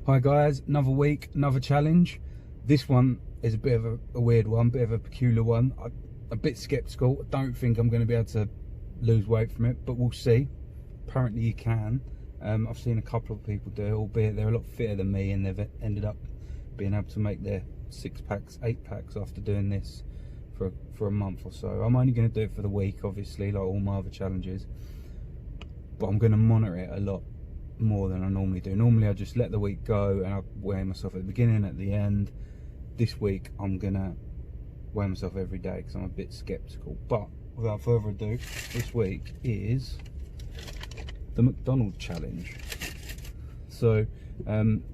Hi guys, another week, another challenge. This one is a bit of a weird one, bit of a peculiar one. I'm a bit sceptical. I don't think I'm going to be able to lose weight from it, but we'll see. Apparently you can. I've seen a couple of people do it, albeit they're a lot fitter than me, and they've ended up being able to make their 6-packs, 8-packs after doing this for a month or so. I'm only going to do it for the week, obviously, like all my other challenges, but I'm going to monitor it a lot more than I normally do. Normally I just let the week go and I weigh myself at the beginning and at the end. This week I'm gonna weigh myself every day because I'm a bit skeptical. But without further ado, this week is the McDonald's challenge. So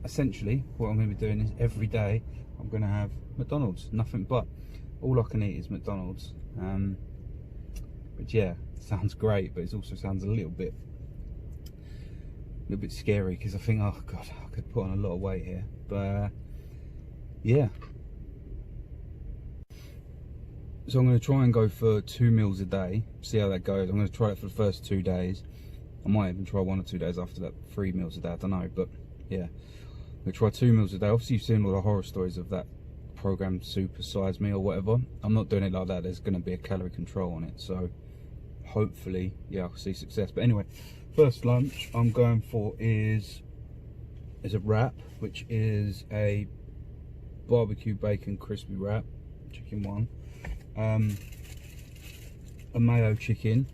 essentially what I'm going to be doing is every day I'm going to have McDonald's, nothing but. All I can eat is McDonald's. But yeah, it sounds great, but it also sounds a little bit scary, because I think, oh god, I could put on a lot of weight here. But yeah, so I'm going to try and go for 2 meals a day, see how that goes. I'm going to try it for the first 2 days. I might even try 1 or 2 days after that, 3 meals a day, I don't know. But yeah, I'm going to try 2 meals a day. Obviously you've seen all the horror stories of that program, Super Size Me or whatever. I'm not doing it like that. There's going to be a calorie control on it, so hopefully, yeah, I'll see success. But anyway, first lunch I'm going for is a wrap, which is a barbecue bacon crispy wrap, chicken one, a mayo chicken,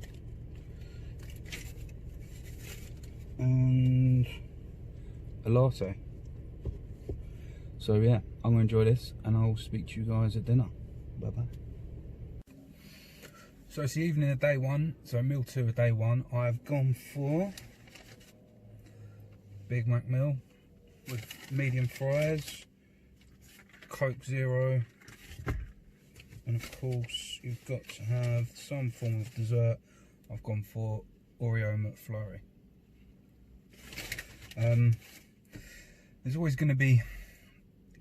and a latte. So yeah, I'm going to enjoy this and I'll speak to you guys at dinner. Bye bye. So it's the evening of day one, so meal 2 of day 1. I've gone for Big Mac meal with medium fries, Coke Zero, and of course you've got to have some form of dessert. I've gone for Oreo McFlurry. There's always going to be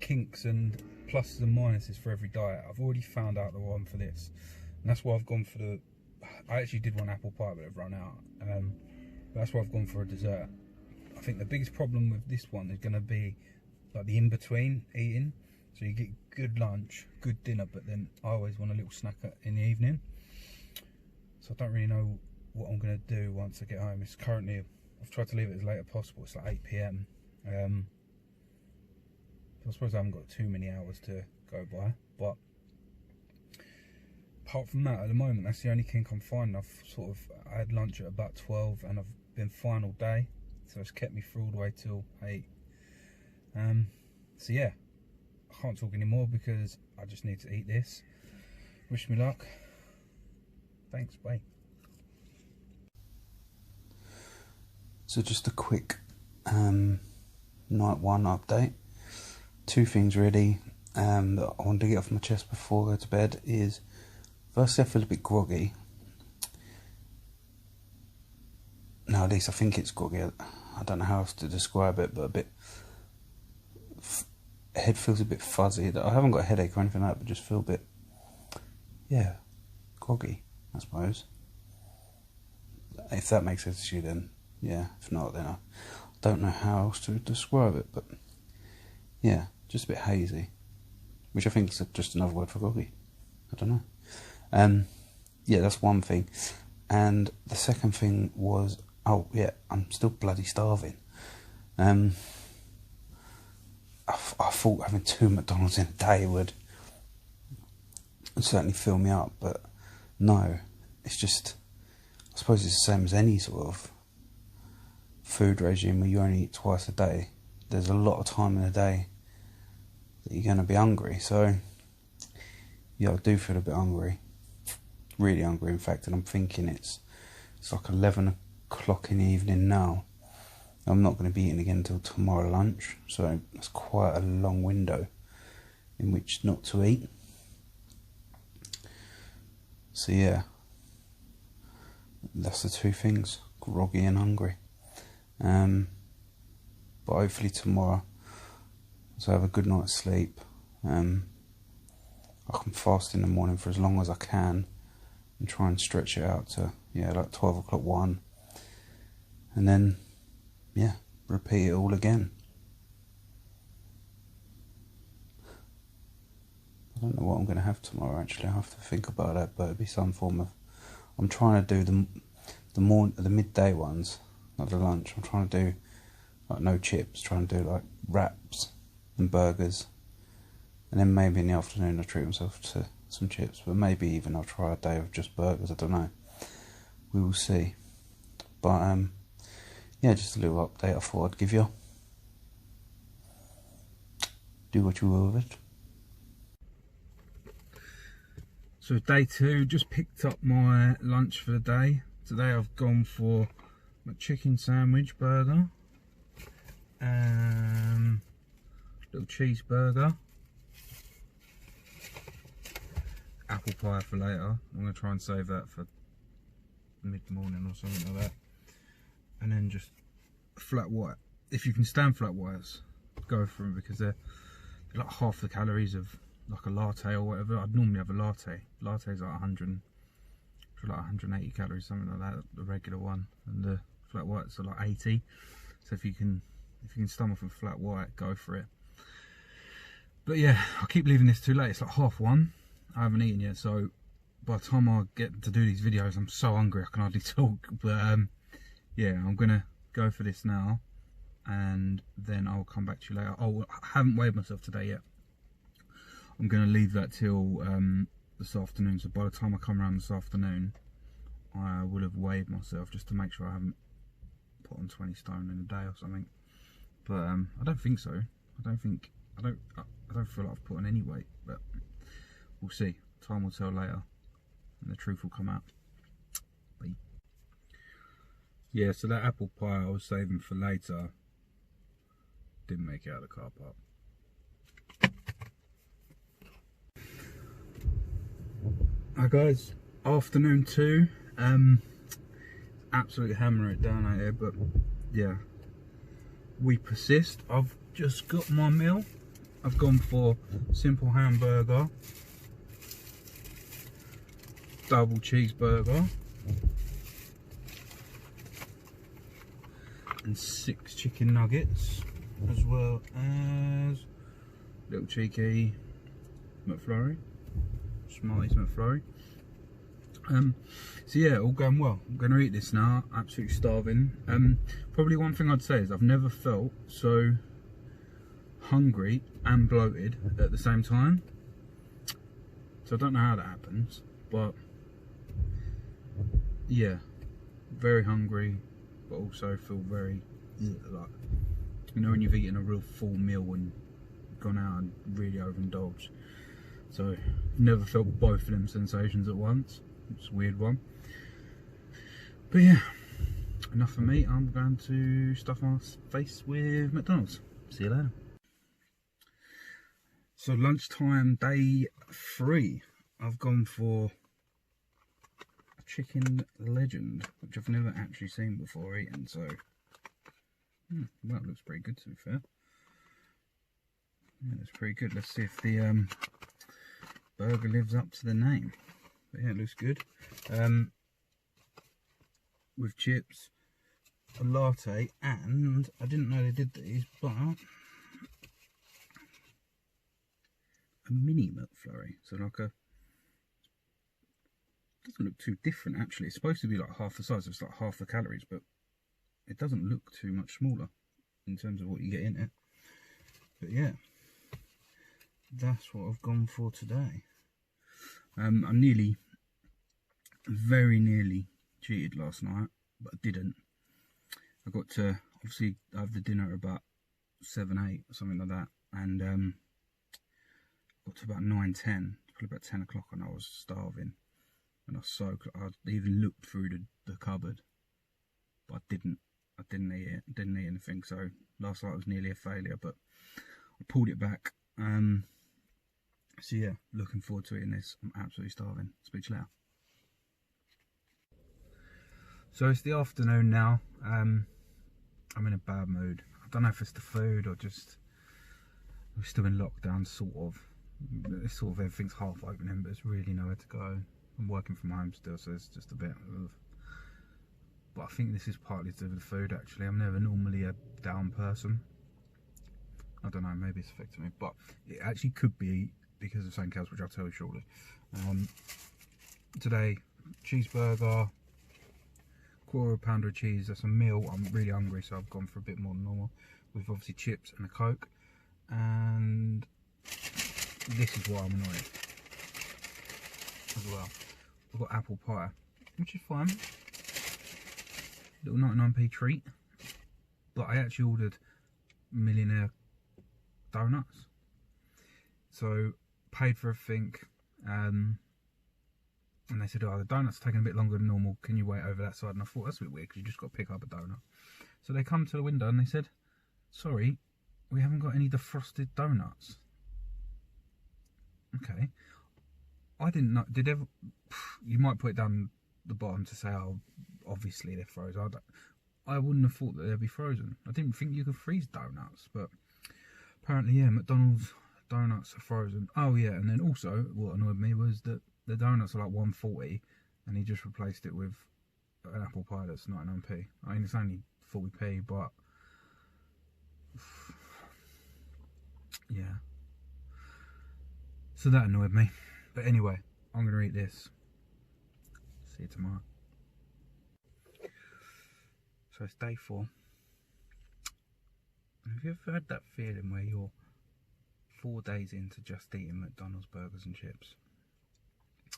kinks and pluses and minuses for every diet. I've already found out the one for this. And that's why I've gone for the, I actually did want apple pie, but I've run out. But that's why I've gone for a dessert. I think the biggest problem with this one is going to be like the in-between eating. So you get good lunch, good dinner, but then I always want a little snack in the evening. So I don't really know what I'm going to do once I get home. It's currently, I've tried to leave it as late as possible. It's like 8 PM. I suppose I haven't got too many hours to go by, but apart from that, at the moment, that's the only kink I'm finding. I had lunch at about 12 and I've been fine all day, so it's kept me through all the way till 8. So yeah, I can't talk anymore because I just need to eat this. Wish me luck. Thanks, bye. So just a quick night 1 update. 2 things really that I wanted to get off my chest before I go to bed is, firstly, I feel a bit groggy. No, at least I think it's groggy. I don't know how else to describe it, but a bit, head feels a bit fuzzy. I haven't got a headache or anything like that, but just feel a bit, yeah, groggy, I suppose. If that makes sense to you, then yeah. If not, then I don't know how else to describe it, but yeah, just a bit hazy, which I think is just another word for groggy. I don't know. Yeah, that's one thing. And the second thing was, oh yeah, I'm still bloody starving. I thought having 2 McDonald's in a day would certainly fill me up, but no, it's just, I suppose it's the same as any sort of food regime where you only eat twice a day. There's a lot of time in a day that you're going to be hungry, so yeah, I do feel a bit hungry, really hungry in fact, and I'm thinking it's like 11 o'clock in the evening now. I'm not going to be eating again until tomorrow lunch, so that's quite a long window in which not to eat. So yeah, that's the 2 things, groggy and hungry. But hopefully tomorrow, so I have a good night's sleep. I can fast in the morning for as long as I can and try and stretch it out to, yeah, like 12 o'clock 1, and then yeah, repeat it all again. don't know what I'm going to have tomorrow actually. I have to think about that, but it'll be some form of... I'm trying to do the midday ones, not the lunch. I'm trying to do like no chips, trying to do like wraps and burgers, and then maybe in the afternoon I'll treat myself to some chips, but maybe even I'll try a day of just burgers. I don't know, we will see. But yeah, just a little update I thought I'd give you. Do what you will with it. So day 2, just picked up my lunch for the day. Today I've gone for my chicken sandwich burger, little cheeseburger, apple pie for later. I'm going to try and save that for mid-morning or something like that. And then just flat white. If you can stand flat whites, go for them, because they're like half the calories of like a latte or whatever. I'd normally have a latte. Latte's like 100, like 180 calories, something like that, the regular one, and the flat whites are like 80. So if you can stomach a flat white, go for it. But yeah, I keep leaving this too late. It's like 1:30. I haven't eaten yet, so by the time I get to do these videos, I'm so hungry I can hardly talk. But yeah, I'm gonna go for this now, and then I'll come back to you later. Oh, I haven't weighed myself today yet. I'm gonna leave that till this afternoon. So by the time I come around this afternoon, I will have weighed myself, just to make sure I haven't put on 20 stone in a day or something. But I don't think so. I don't feel like I've put on any weight, but we'll see. Time will tell later, and the truth will come out. Bye. Yeah, so that apple pie I was saving for later didn't make it out of the car park. Hi guys, afternoon 2. Absolutely hammer it down out here, but yeah, we persist. I've just got my meal. I've gone for simple hamburger, double cheeseburger, and 6 chicken nuggets, as well as little cheeky McFlurry, Smarties McFlurry. So yeah, all going well. I'm going to eat this now, absolutely starving. Probably one thing I'd say is I've never felt so hungry and bloated at the same time. So I don't know how that happens, but yeah, very hungry, but also feel very like, you know, when you've eaten a real full meal and gone out and really overindulged. So never felt both of them sensations at once. It's a weird one. But yeah, enough for me. I'm going to stuff my face with McDonald's. See you later. So lunchtime, day 3. I've gone for a chicken legend, which I've never actually seen before eating. So well, it looks pretty good, to be fair. Yeah, it's pretty good. Let's see if the burger lives up to the name. But yeah, it looks good. With chips, a latte, and I didn't know they did these, but a mini McFlurry. So like a, doesn't look too different actually. It's supposed to be like half the size, so it's like half the calories, but it doesn't look too much smaller in terms of what you get in it. But yeah, that's what I've gone for today. I very nearly cheated last night, but I didn't. I got to obviously have the dinner at about 7, 8 or something like that, and got to about 9, 10, probably about 10 o'clock, and I was starving, and I even looked through the cupboard, but I didn't eat it, didn't eat anything. So last night was nearly a failure, but I pulled it back. So yeah, looking forward to eating this. I'm absolutely starving. Speak to you later. So it's the afternoon now. I'm in a bad mood. I don't know if it's the food or just we're still in lockdown, sort of. It's sort of everything's half opening, but there's really nowhere to go. I'm working from home still, so it's just a bit of... But I think this is partly to do with the food actually. I'm never normally a down person. I don't know, maybe it's affecting me, but it actually could be because of something else, which I'll tell you shortly. Today, cheeseburger, quarter pounder of cheese. That's a meal. I'm really hungry, so I've gone for a bit more than normal. With obviously chips and a Coke. And this is why I'm annoyed as well. I've got apple pie, which is fine. Little 99p treat. But I actually ordered millionaire donuts. So paid for everything. And they said, oh, the donut's taking a bit longer than normal. Can you wait over that side? And I thought, that's a bit weird because you just got to pick up a donut. So they come to the window and they said, sorry, we haven't got any defrosted donuts. Okay. I didn't know. You might put it down the bottom to say, oh, obviously they're frozen. I wouldn't have thought that they'd be frozen. I didn't think you could freeze donuts, but apparently, yeah, McDonald's donuts are frozen. Oh yeah, and then also what annoyed me was that the donuts are like 140, and he just replaced it with an apple pie that's 99p. I mean, it's only 40p, but yeah. So that annoyed me. But anyway, I'm gonna eat this. See you tomorrow. So it's day 4. Have you ever had that feeling where you're 4 days into just eating McDonald's burgers and chips?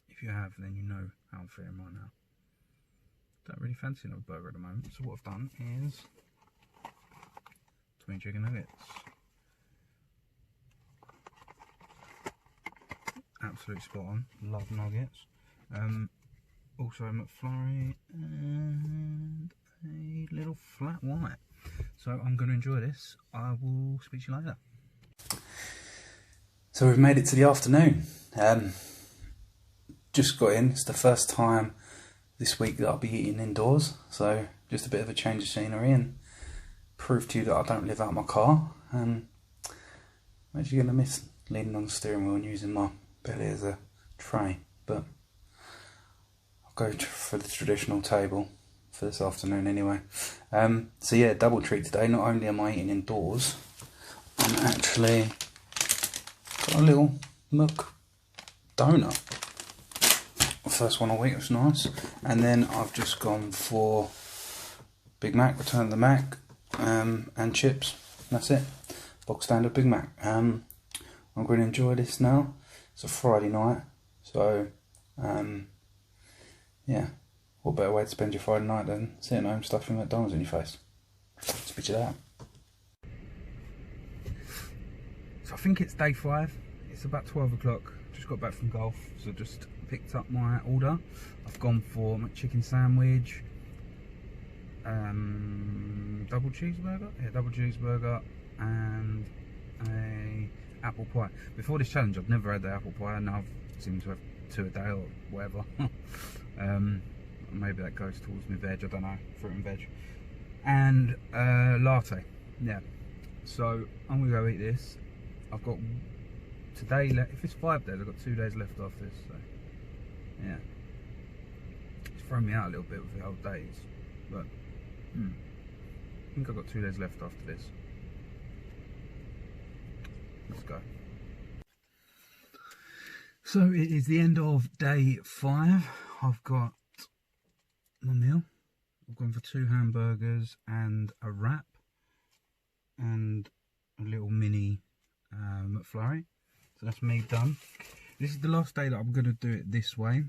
If you have, then you know how I'm feeling right now. Don't really fancy another burger at the moment. So what I've done is 20 chicken nuggets. Absolute spot on. Love nuggets. Also McFlurry and a little flat white. So I'm going to enjoy this. I will speak to you later. So we've made it to the afternoon. Just got in. It's the first time this week that I'll be eating indoors. So just a bit of a change of scenery and prove to you that I don't live out my car. I'm actually going to miss leaning on the steering wheel and using my belly as a tray. But I'll go for the traditional table for this afternoon anyway. So yeah, double treat today. Not only am I eating indoors, I'm actually got a little McDonut. First one a week, was nice. And then I've just gone for Big Mac, Return of the Mac, and chips. That's it. Box standard Big Mac. I'm going to enjoy this now. It's a Friday night, so yeah. What better way to spend your Friday night than sitting home stuffing McDonald's in your face? Spit it out. So I think it's day 5. It's about 12 o'clock. Just got back from golf, so just picked up my order. I've gone for McChicken sandwich, double cheeseburger, and a apple pie. Before this challenge, I've never had the apple pie, and now I seem to have 2 a day or whatever. Maybe that goes towards my veg, I don't know, fruit and veg. And latte, yeah. So I'm gonna go eat this. I've got today left. If it's 5 days, I've got 2 days left after this. So yeah, it's thrown me out a little bit with the old days, but I think I've got 2 days left after this. Let's go. So it is the end of day 5. I've got my meal. I've gone for 2 hamburgers and a wrap and a little mini McFlurry. So that's me done. This is the last day that I'm going to do it this way.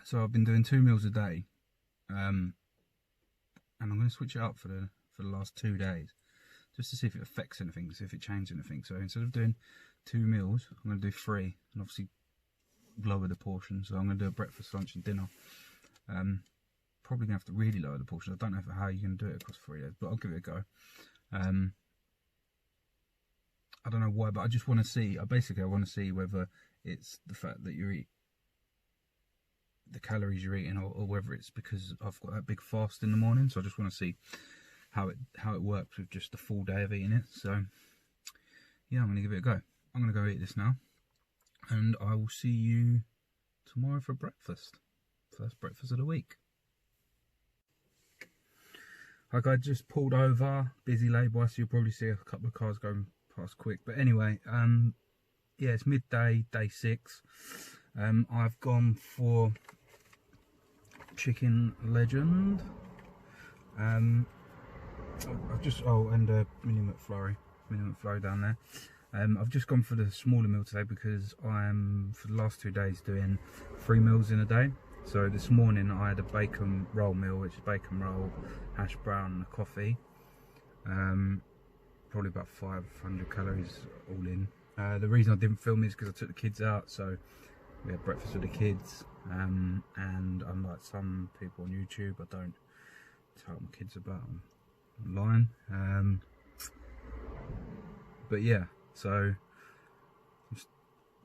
So I've been doing 2 meals a day, and I'm going to switch it up for the last 2 days, just to see if it affects anything, see if it changes anything. So instead of doing 2 meals, I'm going to do 3, and obviously lower the portion. So I'm going to do a breakfast, lunch, and dinner. Probably going to have to really lower the portion. I don't know how you're going to do it across 3 days, but I'll give it a go. I don't know why, but I just want to see. I want to see whether it's the fact that you eat the calories you're eating, or whether it's because I've got that big fast in the morning. So I just want to see how it works with just a full day of eating it. So yeah, I'm going to give it a go. I'm going to go eat this now, and I will see you tomorrow for breakfast. First breakfast of the week. Like, I just pulled over, busy lay-by, so you'll probably see a couple of cars going past quick. But anyway, yeah, it's midday, day 6. I've gone for Chicken Legend. I've just and mini McFlurry down there. I've just gone for the smaller meal today because I'm for the last 2 days doing 3 meals in a day. So this morning I had a bacon roll meal, which is bacon roll, hash brown and a coffee. Probably about 500 calories all in. The reason I didn't film is because I took the kids out, so we had breakfast with the kids. And unlike some people on YouTube, I don't tell my kids about them online. But yeah, so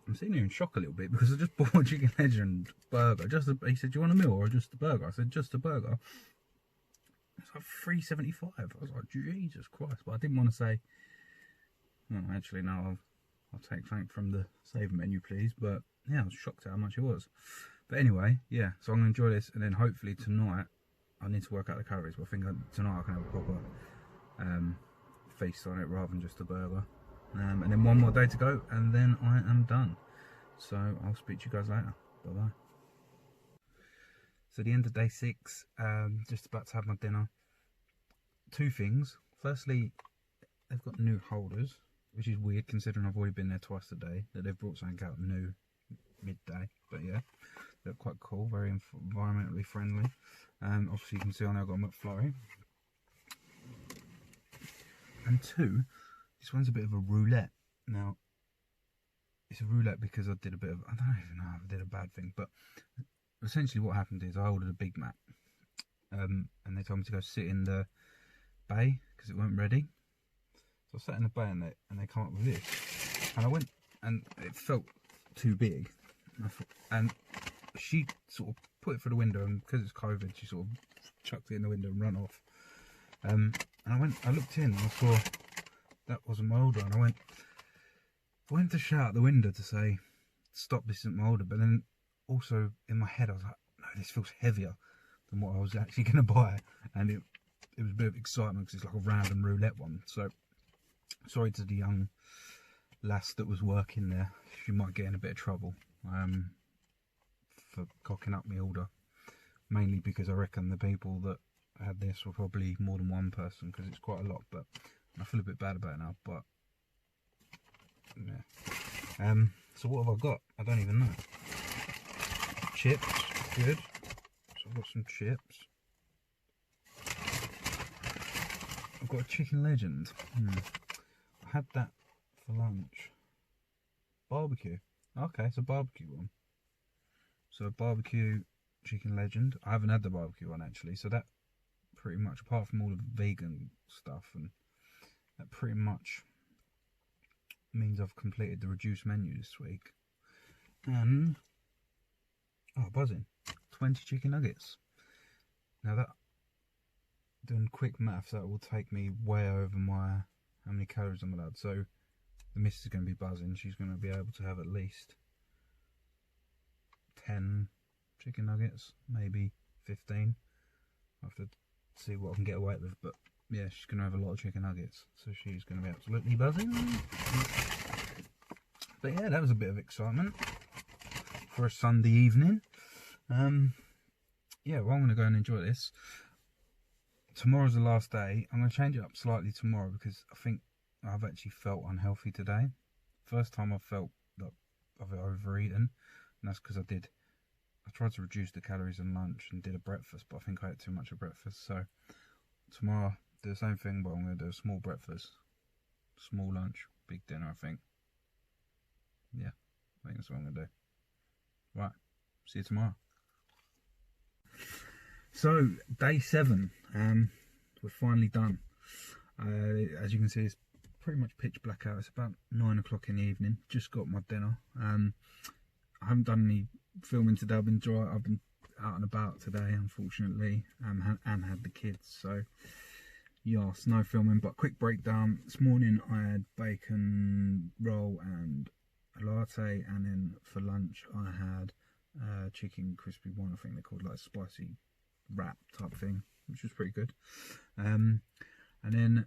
I'm sitting here in shock a little bit because I just bought a Chicken Legend burger. He said, "Do you want a meal or just a burger?" I said, "Just a burger." It's like $3.75. I was like, Jesus Christ! But I didn't want to say, "No, actually, no. I'll take something from the save menu, please." But yeah, I was shocked at how much it was. But anyway, yeah. So I'm gonna enjoy this, and then hopefully tonight I need to work out the calories. But I think tonight I can have a proper feast on it rather than just a burger. And then 1 more day to go, and then I am done. So I'll speak to you guys later. Bye bye. So the end of day 6, just about to have my dinner. 2 things. Firstly, they've got new holders, which is weird considering I've already been there twice a day. That they've brought something out new midday, but yeah, they're quite cool, very environmentally friendly. Obviously you can see on there I've got a McFlurry. And 2, this one's a bit of a roulette. Now, it's a roulette because I did a bit of, I don't even know if I did a bad thing, but essentially what happened is I ordered a Big Mac, and they told me to go sit in the bay because it weren't ready. So I sat in the bay and they come up with this, and I went, and it felt too big, and she sort of put it through the window, and because it's COVID, she sort of chucked it in the window and run off. And I looked in and I saw that wasn't my order, and I went to shout out the window to say, "Stop, this isn't my order." But then also in my head I was like, no, this feels heavier than what I was actually going to buy, and it was a bit of excitement because it's like a random roulette one. So sorry to the young lass that was working there, she might get in a bit of trouble for cocking up my order, mainly because I reckon the people that had this were probably more than one person, because it's quite a lot. But I feel a bit bad about it now. But yeah, so what have I got? I don't even know. Chips, good. So I've got some chips. I've got a Chicken Legend. I had that for lunch. Barbecue. Okay, it's a barbecue one. So barbecue Chicken Legend. I haven't had the barbecue one actually. So that pretty much, apart from all the vegan stuff, and that pretty much means I've completed the reduced menu this week. And oh, buzzing, 20 chicken nuggets. Now that, doing quick maths, that will take me way over my how many calories I'm allowed. So the missus is going to be buzzing. She's going to be able to have at least 10 chicken nuggets, maybe 15. I have to see what I can get away with, but yeah, she's going to have a lot of chicken nuggets, so she's going to be absolutely buzzing. But yeah, that was a bit of excitement for a Sunday evening. Yeah, well, I'm going to go and enjoy this. Tomorrow's the last day. I'm going to change it up slightly tomorrow because I think I've actually felt unhealthy today. First time I've felt that I've overeaten, and that's because I tried to reduce the calories in lunch and did a breakfast, but I think I ate too much of breakfast. So tomorrow, do the same thing, but I'm going to do a small breakfast, small lunch, big dinner, I think. Yeah, I think that's what I'm going to do. Right, see you tomorrow. So, day 7, we're finally done. As you can see, it's pretty much pitch black out. It's about 9 o'clock in the evening. Just got my dinner. I haven't done any filming today. I've been out and about today, unfortunately, and had the kids. So, yes, no filming. But quick breakdown. This morning I had bacon roll and a latte, and then for lunch I had chicken crispy one. I think they're called, like spicy wrap type thing, which was pretty good. And then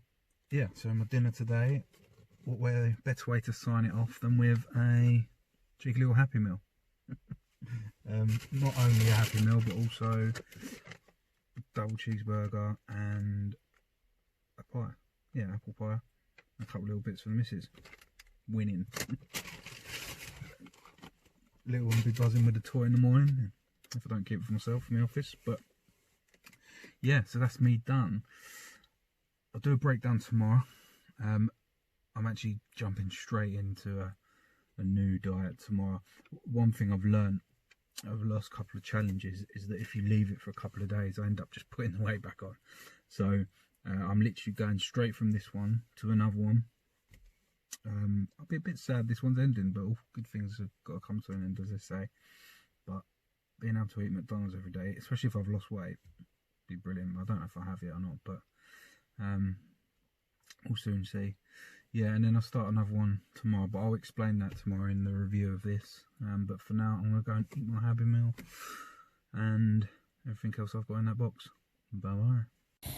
yeah, so my dinner today, better way to sign it off than with a cheeky little Happy Meal. Not only a Happy Meal, but also a double cheeseburger and a pie. Yeah, apple pie. A couple little bits for the missus. Winning. Little one will be buzzing with a toy in the morning if I don't keep it for myself in the office. But yeah, so that's me done. I'll do a breakdown tomorrow. I'm actually jumping straight into a new diet tomorrow. One thing I've learned over the last couple of challenges is that if you leave it for a couple of days, I end up just putting the weight back on. So I'm literally going straight from this one to another one. I'll be a bit sad this one's ending, but all good things have got to come to an end, as they say. But being able to eat McDonald's every day, especially if I've lost weight, would be brilliant. I don't know if I have yet or not, but we'll soon see. Yeah, and then I'll start another one tomorrow, but I'll explain that tomorrow in the review of this. But for now, I'm going to go and eat my Happy Meal and everything else I've got in that box. Bye-bye.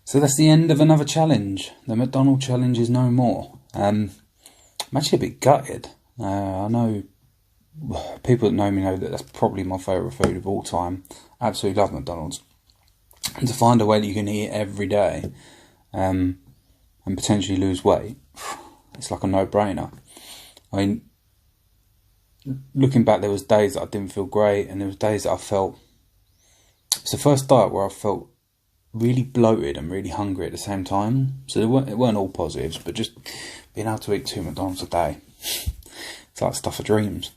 So that's the end of another challenge. The McDonald's challenge is no more. I'm actually a bit gutted. I know people that know me know that that's probably my favourite food of all time. I absolutely love McDonald's. And to find a way that you can eat it every day and potentially lose weight, it's like a no-brainer. I mean, looking back, there was days that I didn't feel great, and there was days that I felt... It's the first diet where I felt really bloated and really hungry at the same time. So it weren't all positives, but just being able to eat 2 McDonald's a day, it's like stuff of dreams.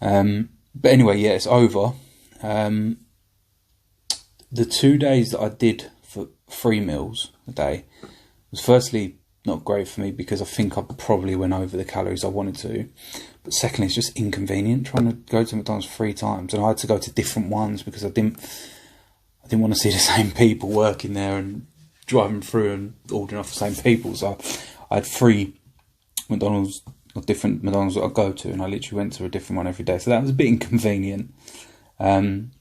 But anyway, yeah, it's over. The 2 days that I did for 3 meals a day was firstly not great for me because I think I probably went over the calories I wanted to. But secondly, it's just inconvenient trying to go to McDonald's 3 times, and I had to go to different ones because I didn't want to see the same people working there and driving through and ordering off the same people. So I had 3 McDonald's, or different McDonald's that I go to, and I literally went to a different one every day. So that was a bit inconvenient. And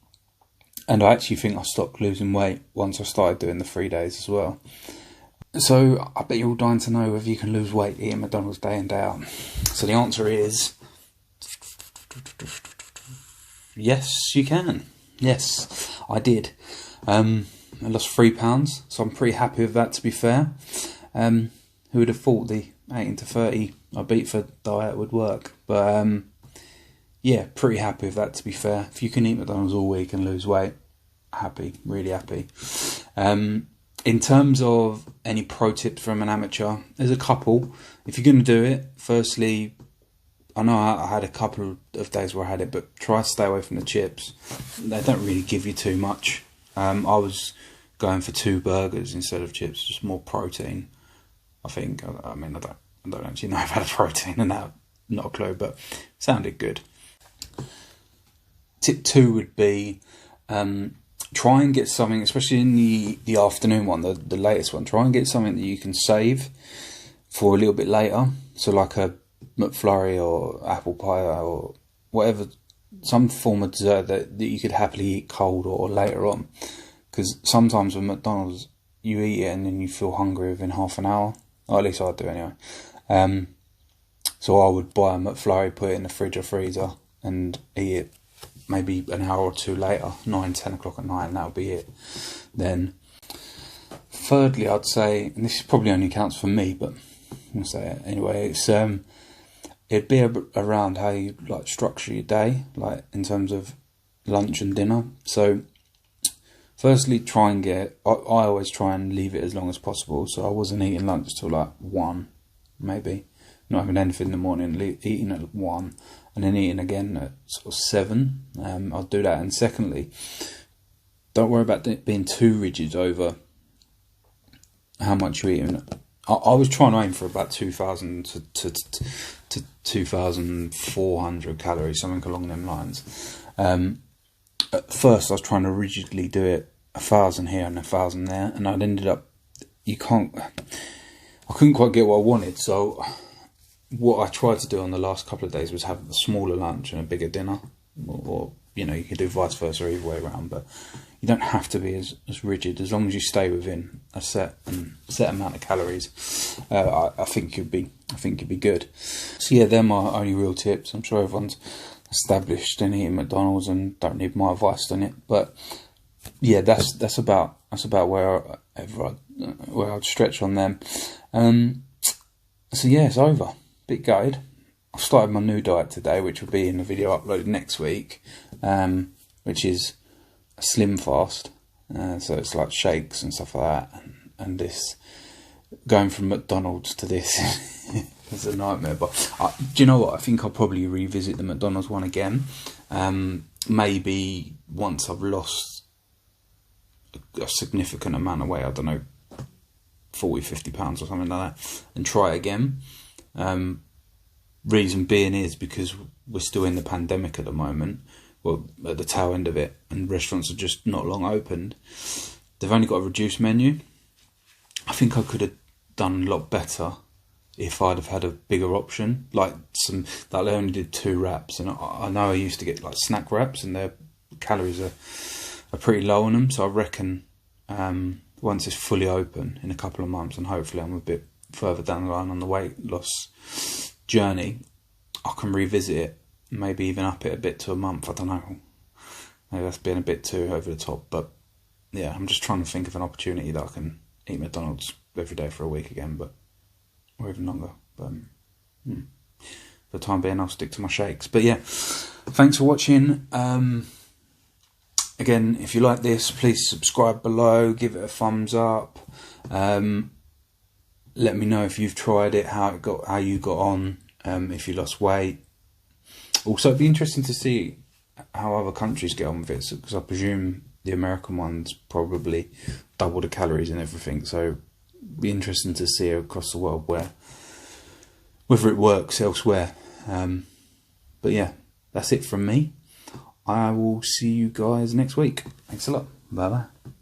I actually think I stopped losing weight once I started doing the 3 days as well. So I bet you're all dying to know whether you can lose weight eating McDonald's day in, day out. So the answer is yes, you can. Yes, I did. I lost 3 pounds, so I'm pretty happy with that, to be fair. Who would have thought the 18 to 30 I beat for diet would work? But yeah, pretty happy with that, to be fair. If you can eat McDonald's all week and lose weight, happy, really happy. In terms of any pro tips from an amateur, there's a couple. If you're going to do it, firstly, I know I had a couple of days where I had it, but try to stay away from the chips. They don't really give you too much. I was going for 2 burgers instead of chips, just more protein, I think. I mean, I don't actually know if I had a protein in that, not a clue, but it sounded good. Tip 2 would be try and get something, especially in the afternoon one, the latest one, try and get something that you can save for a little bit later. So like a McFlurry or apple pie or whatever, some form of dessert that you could happily eat cold or later on. Because sometimes with McDonald's, you eat it and then you feel hungry within half an hour. Or at least I do anyway. So I would buy a McFlurry, put it in the fridge or freezer and eat it maybe an hour or 2 later, 9, 10 o'clock at night, and that'll be it. Then, thirdly, I'd say, and this probably only counts for me, but I'm going to say it anyway, it's it'd be around how you like structure your day, like in terms of lunch and dinner. So firstly, try and get, I always try and leave it as long as possible, so I wasn't eating lunch till like 1 maybe, not having anything in the morning, eating at 1 and then eating again at sort of 7. I'll do that. And secondly, don't worry about being too rigid over how much you're eating. I was trying to aim for about 2,000 to 2,400 calories, something along them lines. At first, I was trying to rigidly do it 1,000 here and 1,000 there, and I'd ended up, I couldn't quite get what I wanted. So what I tried to do on the last couple of days was have a smaller lunch and a bigger dinner, or you know, you can do vice versa either way around, but you don't have to be as rigid as long as you stay within a set amount of calories. I think you'd be good. So yeah, they're my only real tips. I'm sure everyone's established in eating McDonald's and don't need my advice on it, but yeah, that's about where I'd stretch on them. So yeah, it's over. Bit gutted. I've started my new diet today, which will be in the video uploaded next week, which is a slim fast. So it's like shakes and stuff like that, and this going from McDonald's to this is a nightmare. But do you know what? I think I'll probably revisit the McDonald's one again. Maybe once I've lost a significant amount of weight, I don't know, 40-50 pounds or something like that, and try it again. Reason being is because we're still in the pandemic at the moment, well, at the tail end of it, and restaurants are just not long opened. They've only got a reduced menu. I think I could have done a lot better if I'd have had a bigger option, like they only did 2 wraps, and I know I used to get like snack wraps, and their calories are pretty low on them. So I reckon once it's fully open in a couple of months, and hopefully I'm a bit further down the line on the weight loss journey, I can revisit it, maybe even up it a bit to a month. I don't know, maybe that's being a bit too over the top, but yeah, I'm just trying to think of an opportunity that I can eat McDonald's every day for a week again, or even longer. But for the time being, I'll stick to my shakes. But yeah, thanks for watching. Again, if you like this, please subscribe below, give it a thumbs up. Let me know if you've tried it, how you got on, if you lost weight. Also, it'd be interesting to see how other countries get on with it, because I presume the American ones probably double the calories and everything. So it'd be interesting to see across the world whether it works elsewhere. But yeah, that's it from me. I will see you guys next week. Thanks a lot. Bye bye.